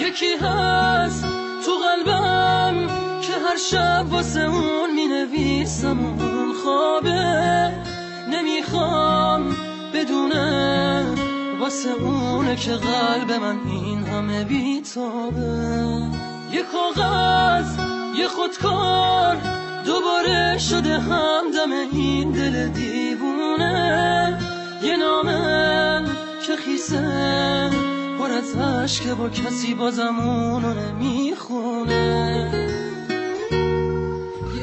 یکی هست تو قلبم که هر شب واسه اون می نویسم اون خوابه، نمیخوام بدونه واسه اونه که قلب من این همه بیتابه. یه کاغذ یه خودکار دوباره شده همدم این دل دیوونه، یه نامه که خیسه پر از عشق با کسی بازم اونو نمیخونه.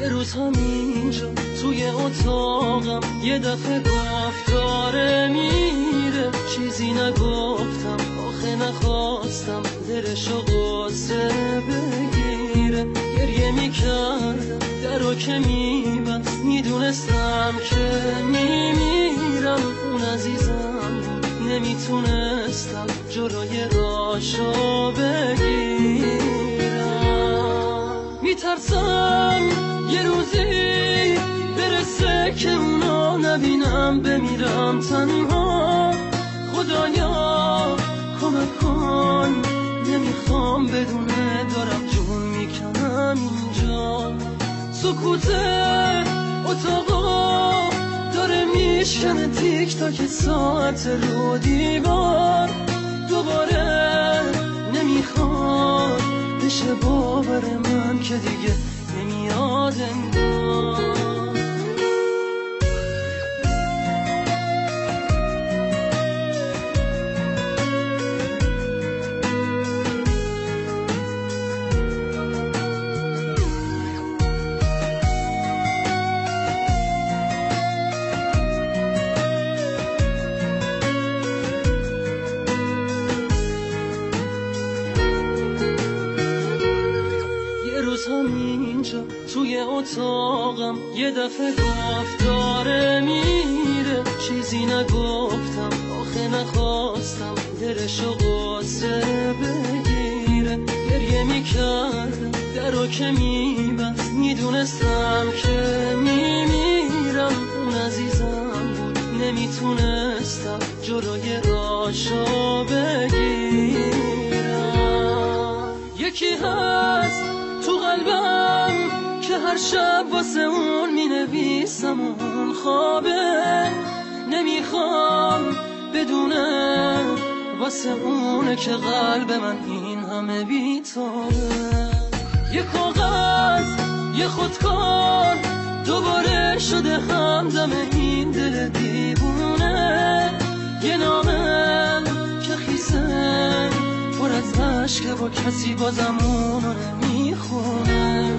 یه روز همینجا توی اتاقم یه دفعه گفت داره میره، چیزی نگفتم آخه نخواستم دلشو قصه بگیره. گریه میکردم درو که میبست، میدونستم که میمیرم. اون عزیزم نمیتونستم جلوی راشو بگیرم. میترسم یه روزی برسه که اونو نبینم، بمیرم تنها. خدایا کمک کن، نمیخوام بدونه دارم جون میکنم اینجا. سکوت اتاقا داره میشکنه تیک تاک ساعت رو دیوار. دوباره نمیخواد بشه باور من که دیگه نمیاد انگار. همینجا توی اتاقم یه دفعه گفت داره میره، چیزی نگفتم آخه نخواستم دلشو قصه بگیره. گریه میکردم درو که میبست، میدونستم که میمیرم. اون عزیزم بود نمیتونستم جلوی راشو بگیرم. یکی هست تو قلبم که هر شب واسه اون می نویسم اون خوابه، نمیخوام بدونه واسه اونه که قلب من این همه بیتابه. یه کاغذ یه خودکار دوباره شده همدم این دل دیوونه، یه نامه که خیسه پر از عشق با کسی بازم اونو نمیخونه.